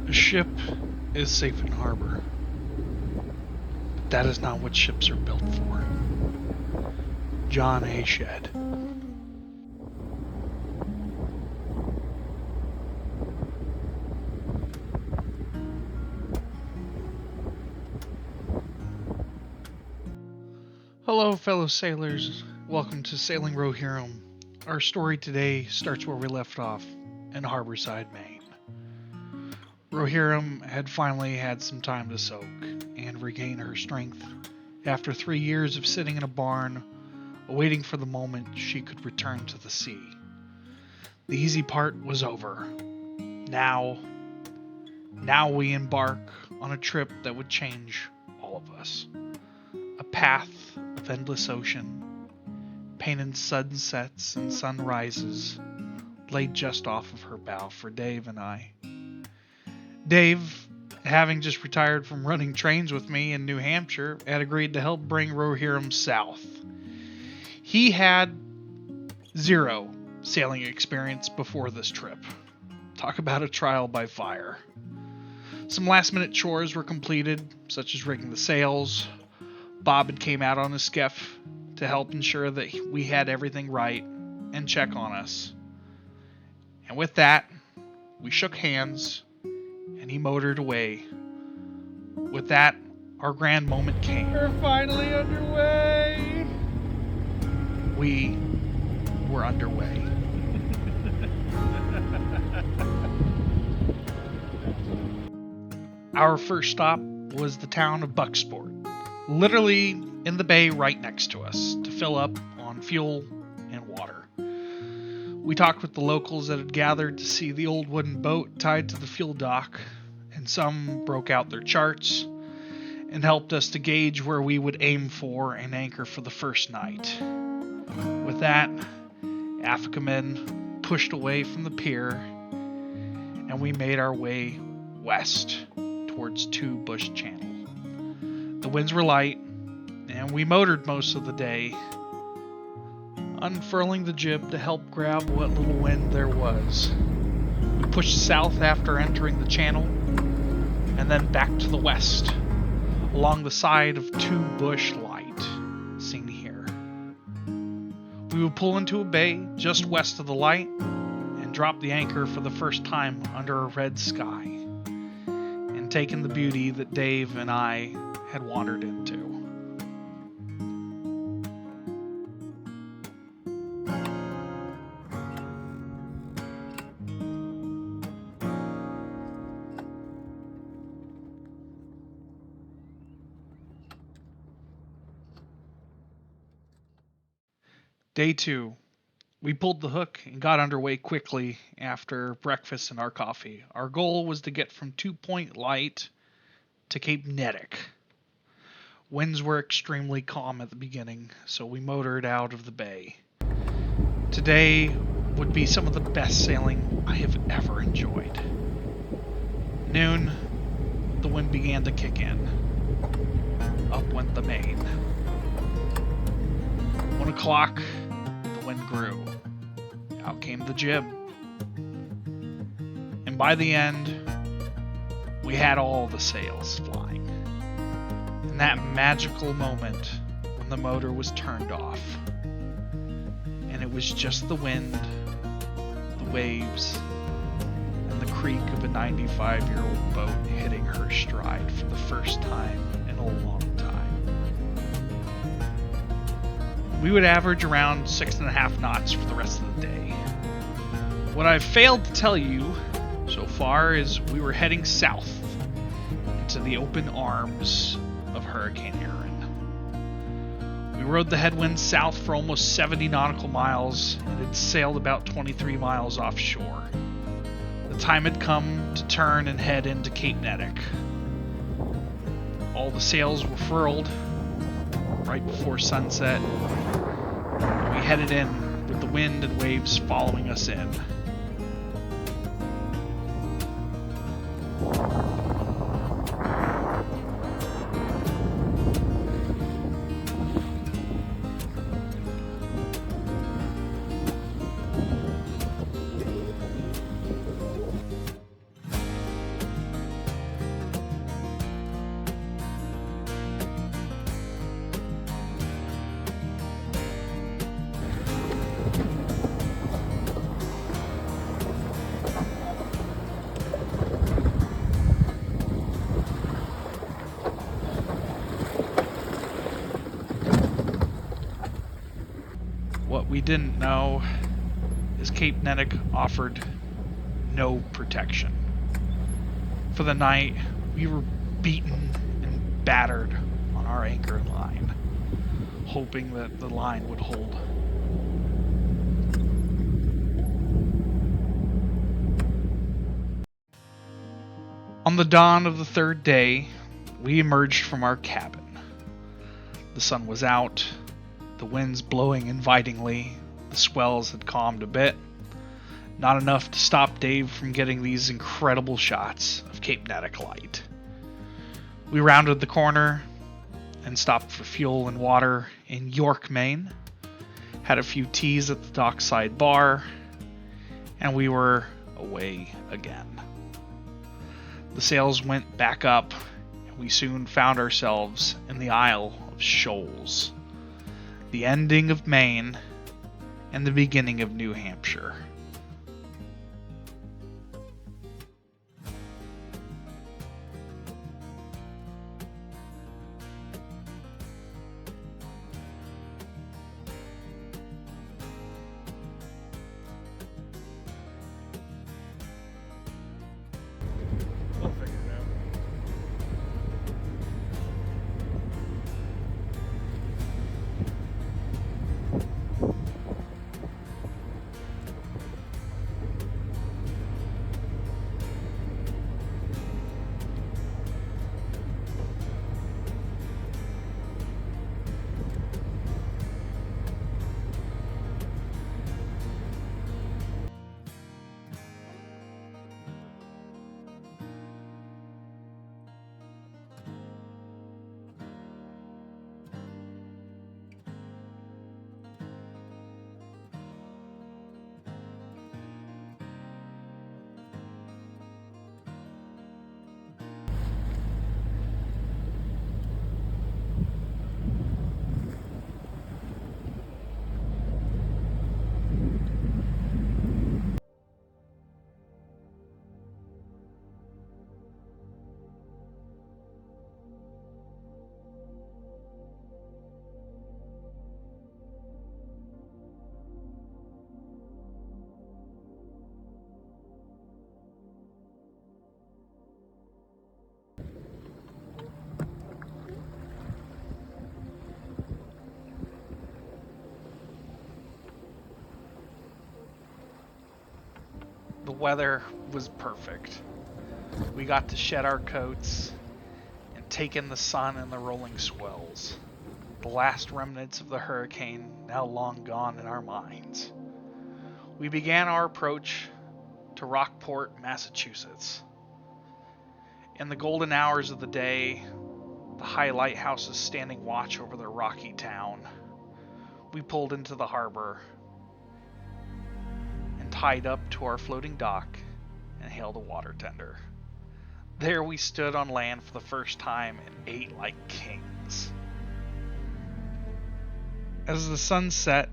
A ship is safe in harbor. But that is not what ships are built for. John A. Shed. Hello, fellow sailors. Welcome to Sailing Rohirrim. Our story today starts where we left off in Harborside, Maine. Rohirrim had finally had some time to soak and regain her strength after 3 years of sitting in a barn, awaiting for the moment she could return to the sea. The easy part was over. Now we embark on a trip that would change all of us. A path of endless ocean, painted sunsets and sunrises laid just off of her bow for Dave and I. Dave, having just retired from running trains with me in New Hampshire, had agreed to help bring Rohirrim south. He had 0 sailing experience before this trip. Talk about a trial by fire. Some last-minute chores were completed, such as rigging the sails. Bob had came out on his skiff to help ensure that we had everything right and check on us. And with that, we shook hands and he motored away. With that, our grand moment came. We're finally underway! We were underway. Our first stop was the town of Bucksport, literally in the bay right next to us, to fill up on fuel and water. We talked with the locals that had gathered to see the old wooden boat tied to the fuel dock, and some broke out their charts and helped us to gauge where we would aim for and anchor for the first night. With that, Afikomen pushed away from the pier, and we made our way west towards Two Bush Channel. The winds were light, and we motored most of the day, unfurling the jib to help grab what little wind there was. We pushed south after entering the channel, and then back to the west, along the side of Two Bush Light, seen here. We would pull into a bay just west of the light, and drop the anchor for the first time under a red sky, and take in the beauty that Dave and I had wandered into. Day 2. We pulled the hook and got underway quickly after breakfast and our coffee. Our goal was to get from 2 Point Light to Cape Nettic. Winds were extremely calm at the beginning, so we motored out of the bay. Today would be some of the best sailing I have ever enjoyed. Noon, the wind began to kick in. Up went the main. 1 o'clock, the wind grew. Out came the jib. And by the end, we had all the sails flying. And that magical moment when the motor was turned off. And it was just the wind, the waves, and the creak of a 95-year-old boat hitting her stride for the first time in a long time. We would average around 6.5 knots for the rest of the day. What I've failed to tell you so far is we were heading south into the open arms of Hurricane Aaron. We rode the headwinds south for almost 70 nautical miles and had sailed about 23 miles offshore. The time had come to turn and head into Cape Nettic. All the sails were furled right before sunset. We headed in with the wind and waves following us in. didn't know is Cape Nettic offered no protection. For the night, we were beaten and battered on our anchor line, hoping that the line would hold. On the dawn of the third day, we emerged from our cabin. The sun was out, the winds blowing invitingly, the swells had calmed a bit. Not enough to stop Dave from getting these incredible shots of Cape Nettic light. We rounded the corner and stopped for fuel and water in York, Maine, had a few teas at the dockside bar, and we were away again. The sails went back up, and we soon found ourselves in the Isle of Shoals, the ending of Maine and the beginning of New Hampshire. We'll figure it out. The weather was perfect. We got to shed our coats and take in the sun and the rolling swells, the last remnants of the hurricane now long gone in our minds. We began our approach to Rockport, Massachusetts. In the golden hours of the day, the high lighthouses standing watch over the rocky town, we pulled into the harbor and tied up to our floating dock and hailed a water tender. There we stood on land for the first time and ate like kings. As the sun set,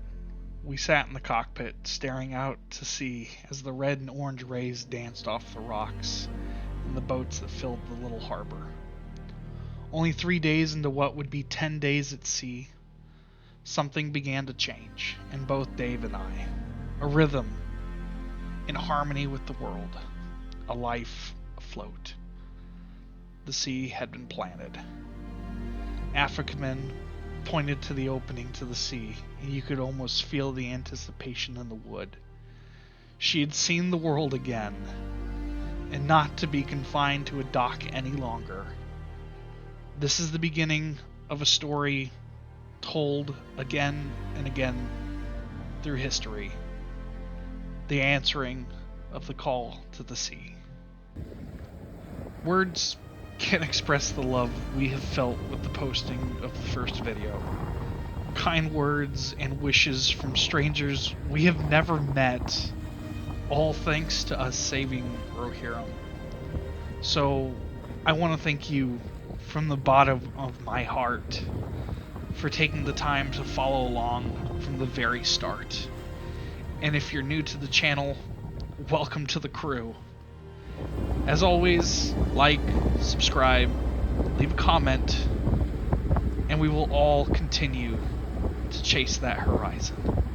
we sat in the cockpit, staring out to sea as the red and orange rays danced off the rocks and the boats that filled the little harbor. Only 3 days into what would be 10 days at sea, something began to change in both Dave and I. A rhythm in harmony with the world, a life afloat. The sea had been planted. Afikomen pointed to the opening to the sea, and you could almost feel the anticipation in the wood. She had seen the world again, and not to be confined to a dock any longer. This is the beginning of a story told again and again through history. The answering of the call to the sea. Words can't express the love we have felt with the posting of the first video. Kind words and wishes from strangers we have never met, all thanks to us saving Rohirrim. So I want to thank you from the bottom of my heart for taking the time to follow along from the very start. And if you're new to the channel, welcome to the crew. As always, like, subscribe, leave a comment, and we will all continue to chase that horizon.